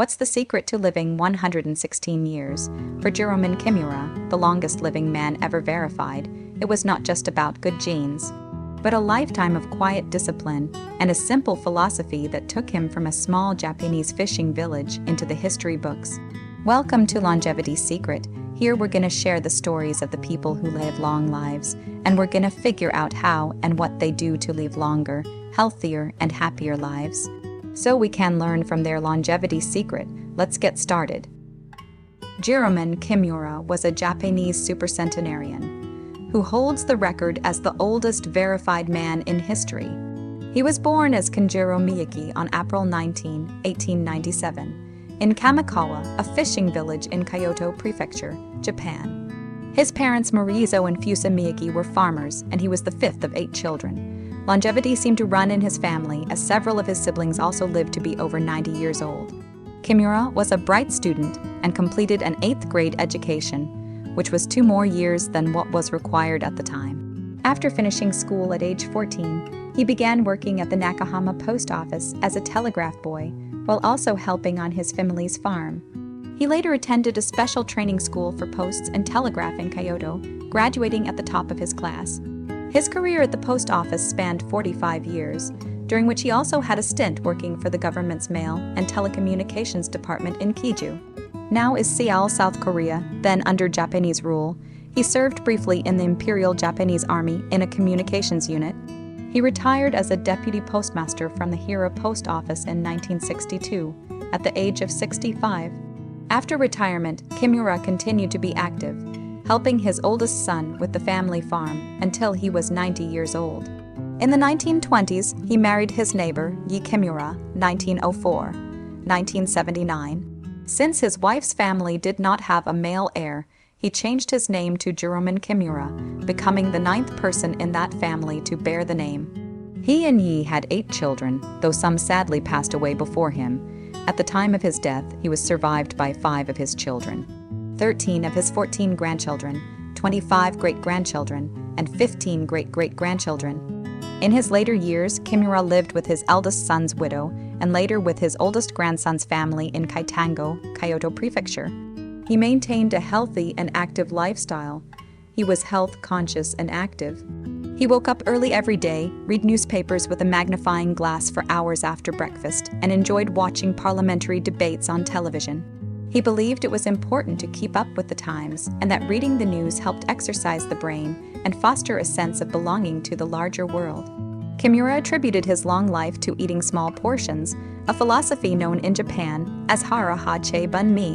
What's the secret to living 116 years? For Jiroemon Kimura, the longest living man ever verified, it was not just about good genes, but a lifetime of quiet discipline and a simple philosophy that took him from a small Japanese fishing village into the history books. Welcome to Longevity's Secret. Here we're gonna share the stories of the people who live long lives, and we're gonna figure out how and what they do to live longer, healthier, and happier lives, so we can learn from their longevity secret. Let's get started. Jiroemon Kimura was a Japanese supercentenarian who holds the record as the oldest verified man in history. He was born as Kinjiro Miyake on April 19, 1897, in Kamikawa, a fishing village in Kyoto Prefecture, Japan. His parents Morizo and Fusa Miyake were farmers, and he was the fifth of 8 children. Longevity seemed to run in his family, as several of his siblings also lived to be over 90 years old. Kimura was a bright student and completed an 8th grade education, which was 2 more years than what was required at the time. After finishing school at age 14, he began working at the Nakahama post office as a telegraph boy, while also helping on his family's farm. He later attended a special training school for posts and telegraph in Kyoto, graduating at the top of his class. His career at the post office spanned 45 years, during which he also had a stint working for the government's mail and telecommunications department in Kiju. Now is Seoul, South Korea, then under Japanese rule. He served briefly in the Imperial Japanese Army in a communications unit. He retired as a deputy postmaster from the Hara post office in 1962, at the age of 65. After retirement, Kimura continued to be active, helping his oldest son with the family farm until he was 90 years old. In the 1920s, he married his neighbor, Yi Kimura, 1904, 1979. Since his wife's family did not have a male heir, he changed his name to Jiroemon Kimura, becoming the 9th person in that family to bear the name. He and Yi had 8 children, though some sadly passed away before him. At the time of his death, he was survived by 5 of his children, 13 of his 14 grandchildren, 25 great-grandchildren, and 15 great-great-grandchildren. In his later years, Kimura lived with his eldest son's widow and later with his oldest grandson's family in Kaitango, Kyoto Prefecture. He maintained a healthy and active lifestyle. He was health-conscious and active. He woke up early every day, read newspapers with a magnifying glass for hours after breakfast, and enjoyed watching parliamentary debates on television. He believed it was important to keep up with the times, and that reading the news helped exercise the brain and foster a sense of belonging to the larger world. Kimura attributed his long life to eating small portions, a philosophy known in Japan as Hara Hachi Bun Mi.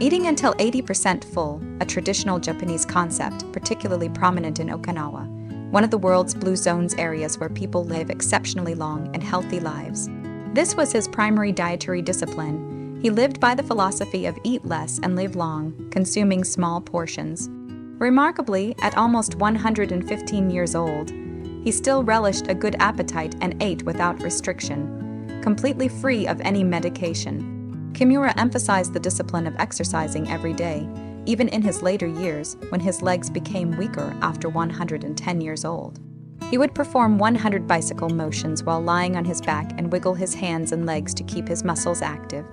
Eating until 80% full, a traditional Japanese concept particularly prominent in Okinawa, one of the world's blue zones areas where people live exceptionally long and healthy lives. This was his primary dietary discipline. He lived by the philosophy of eat less and live long, consuming small portions. Remarkably, at almost 115 years old, he still relished a good appetite and ate without restriction, completely free of any medication. Kimura emphasized the discipline of exercising every day, even in his later years when his legs became weaker after 110 years old. He would perform 100 bicycle motions while lying on his back and wiggle his hands and legs to keep his muscles active.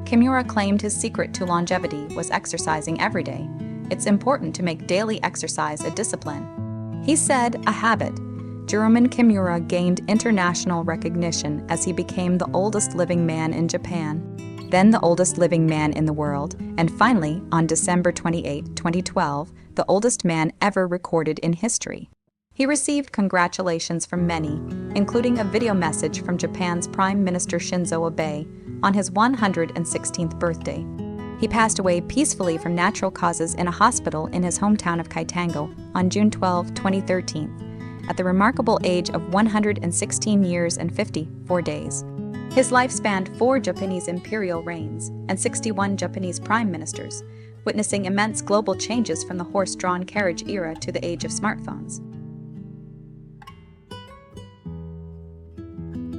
Kimura claimed his secret to longevity was exercising every day. It's important to make daily exercise a discipline. He said, a habit. Jiroemon Kimura gained international recognition as he became the oldest living man in Japan, then the oldest living man in the world, and finally, on December 28, 2012, the oldest man ever recorded in history. He received congratulations from many, including a video message from Japan's Prime Minister Shinzo Abe on his 116th birthday. He passed away peacefully from natural causes in a hospital in his hometown of Kaitango on June 12, 2013, at the remarkable age of 116 years and 54 days. His life spanned 4 Japanese imperial reigns and 61 Japanese prime ministers, witnessing immense global changes from the horse-drawn carriage era to the age of smartphones.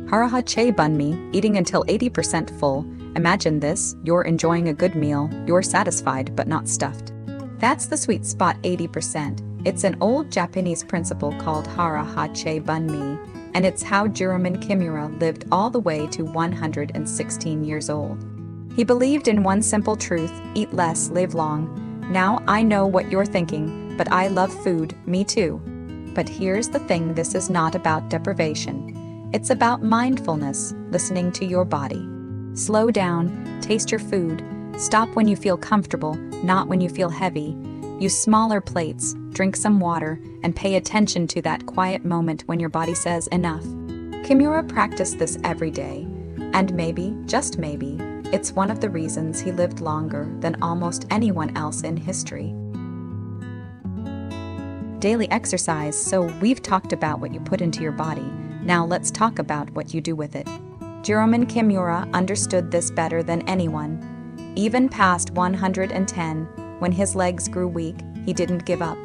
Hara Hachi Bun Mi, eating until 80% full. Imagine this, you're enjoying a good meal, you're satisfied but not stuffed. That's the sweet spot, 80%. It's an old Japanese principle called Hara Hachi Bun Mi, and it's how Jiroemon Kimura lived all the way to 116 years old. He believed in one simple truth: eat less, live long. Now I know what you're thinking, but I love food, me too. But here's the thing, this is not about deprivation. It's about mindfulness, listening to your body. Slow down, taste your food, stop when you feel comfortable, not when you feel heavy. Use smaller plates, drink some water, and pay attention to that quiet moment when your body says enough. Kimura practiced this every day, and maybe, just maybe, it's one of the reasons he lived longer than almost anyone else in history. Daily exercise. So we've talked about what you put into your body. Now let's talk about what you do with it. Jiroemon Kimura understood this better than anyone. Even past 110, when his legs grew weak, he didn't give up.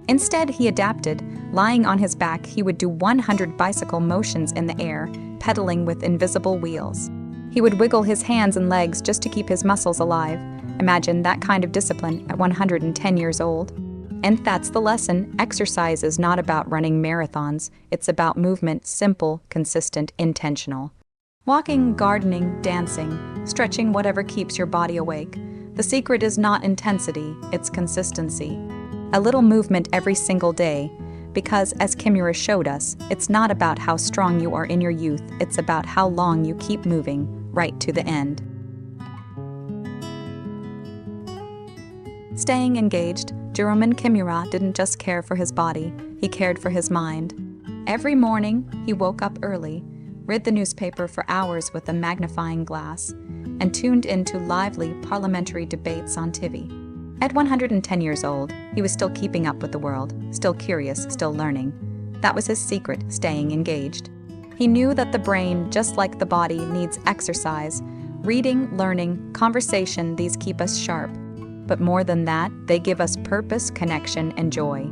Instead, he adapted. Lying on his back, he would do 100 bicycle motions in the air, pedaling with invisible wheels. He would wiggle his hands and legs just to keep his muscles alive. Imagine that kind of discipline at 110 years old. And that's the lesson. Exercise is not about running marathons. It's about movement, simple, consistent, intentional. Walking, gardening, dancing, stretching, whatever keeps your body awake. The secret is not intensity, it's consistency. A little movement every single day. Because, as Kimura showed us, it's not about how strong you are in your youth, it's about how long you keep moving, right to the end. Staying engaged, Jiroemon Kimura didn't just care for his body, he cared for his mind. Every morning, he woke up early, read the newspaper for hours with a magnifying glass, and tuned into lively parliamentary debates on TV. At 110 years old, he was still keeping up with the world, still curious, still learning. That was his secret, staying engaged. He knew that the brain, just like the body, needs exercise. Reading, learning, conversation, these keep us sharp. But more than that, they give us purpose, connection, and joy.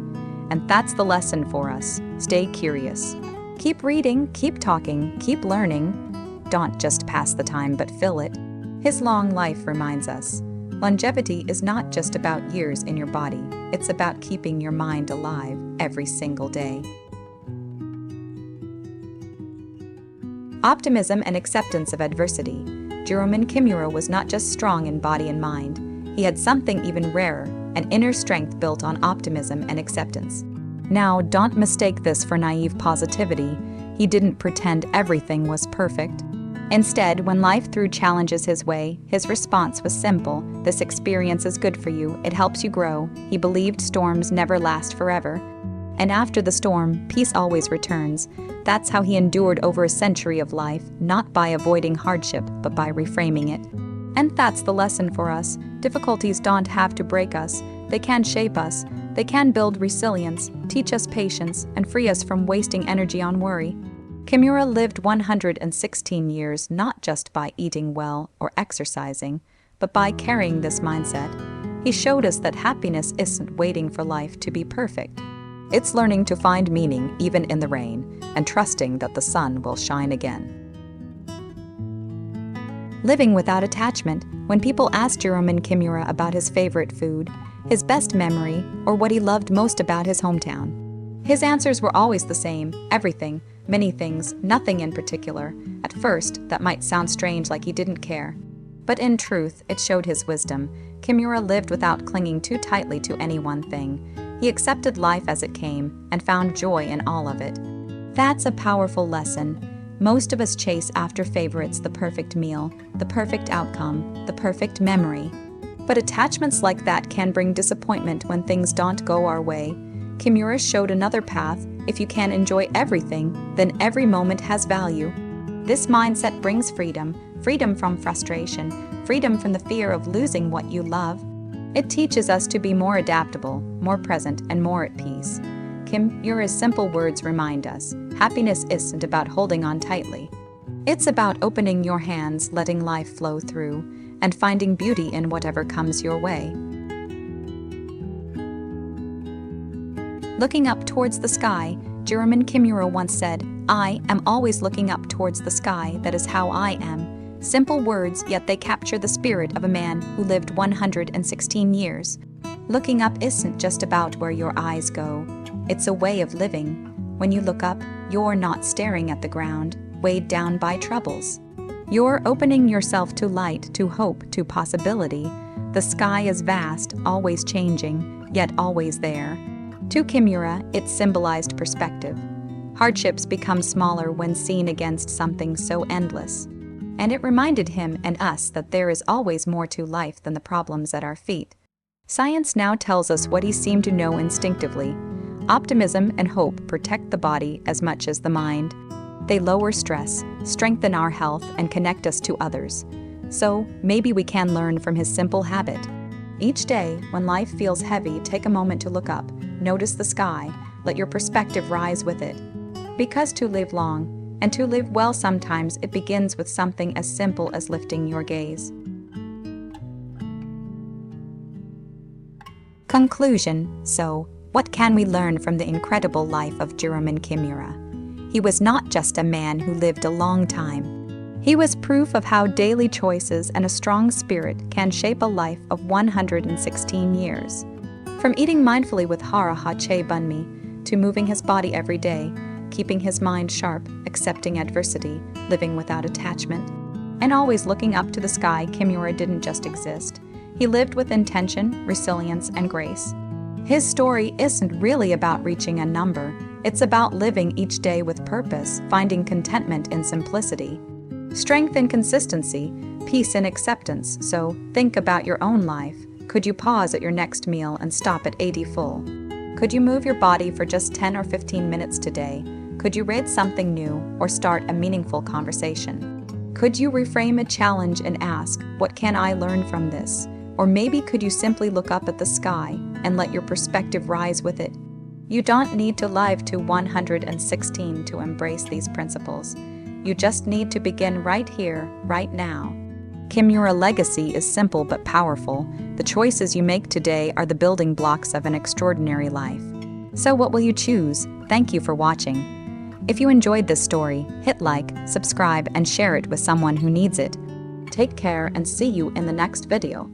And that's the lesson for us. Stay curious. Keep reading, keep talking, keep learning. Don't just pass the time, but fill it. His long life reminds us. Longevity is not just about years in your body, it's about keeping your mind alive every single day. Optimism and acceptance of adversity. Jiroemon Kimura was not just strong in body and mind, he had something even rarer, an inner strength built on optimism and acceptance. Now, don't mistake this for naive positivity. He didn't pretend everything was perfect. Instead, when life threw challenges his way, his response was simple: this experience is good for you, it helps you grow. He believed storms never last forever. And after the storm, peace always returns. That's how he endured over a century of life, not by avoiding hardship, but by reframing it. And that's the lesson for us. Difficulties don't have to break us. They can shape us. They can build resilience, teach us patience, and free us from wasting energy on worry. Kimura lived 116 years not just by eating well or exercising, but by carrying this mindset. He showed us that happiness isn't waiting for life to be perfect. It's learning to find meaning even in the rain and trusting that the sun will shine again. Living without attachment. When people asked Jiroemon Kimura about his favorite food, his best memory, or what he loved most about his hometown, his answers were always the same: everything, many things, nothing in particular. At first, that might sound strange, like he didn't care. But in truth, it showed his wisdom. Kimura lived without clinging too tightly to any one thing. He accepted life as it came and found joy in all of it. That's a powerful lesson. Most of us chase after favorites: the perfect meal, the perfect outcome, the perfect memory. But attachments like that can bring disappointment when things don't go our way. Kimura showed another path. If you can enjoy everything, then every moment has value. This mindset brings freedom, freedom from frustration, freedom from the fear of losing what you love. It teaches us to be more adaptable, more present, and more at peace. Kimura's simple words remind us, happiness isn't about holding on tightly. It's about opening your hands, letting life flow through, and finding beauty in whatever comes your way. Looking up towards the sky, Jiroemon Kimura once said, "I am always looking up towards the sky, that is how I am." Simple words, yet they capture the spirit of a man who lived 116 years. Looking up isn't just about where your eyes go. It's a way of living. When you look up, you're not staring at the ground, weighed down by troubles. You're opening yourself to light, to hope, to possibility. The sky is vast, always changing, yet always there. To Kimura, it symbolized perspective. Hardships become smaller when seen against something so endless. And it reminded him and us that there is always more to life than the problems at our feet. Science now tells us what he seemed to know instinctively. Optimism and hope protect the body as much as the mind. They lower stress, strengthen our health, and connect us to others. So, maybe we can learn from his simple habit. Each day, when life feels heavy, take a moment to look up, notice the sky, let your perspective rise with it. Because to live long, and to live well sometimes it begins with something as simple as lifting your gaze. Conclusion. So, what can we learn from the incredible life of Jiroemon Kimura? He was not just a man who lived a long time. He was proof of how daily choices and a strong spirit can shape a life of 116 years. From eating mindfully with Hara Hachi Bunmi, to moving his body every day, keeping his mind sharp, accepting adversity, living without attachment, and always looking up to the sky, Kimura didn't just exist. He lived with intention, resilience, and grace. His story isn't really about reaching a number. It's about living each day with purpose, finding contentment in simplicity, strength in consistency, peace in acceptance. So, think about your own life. Could you pause at your next meal and stop at 80 full? Could you move your body for just 10 or 15 minutes today? Could you read something new or start a meaningful conversation? Could you reframe a challenge and ask, what can I learn from this? Or maybe could you simply look up at the sky and let your perspective rise with it? You don't need to live to 116 to embrace these principles. You just need to begin right here, right now. Kimura's legacy is simple but powerful. The choices you make today are the building blocks of an extraordinary life. So what will you choose? Thank you for watching. If you enjoyed this story, hit like, subscribe, and share it with someone who needs it. Take care and see you in the next video.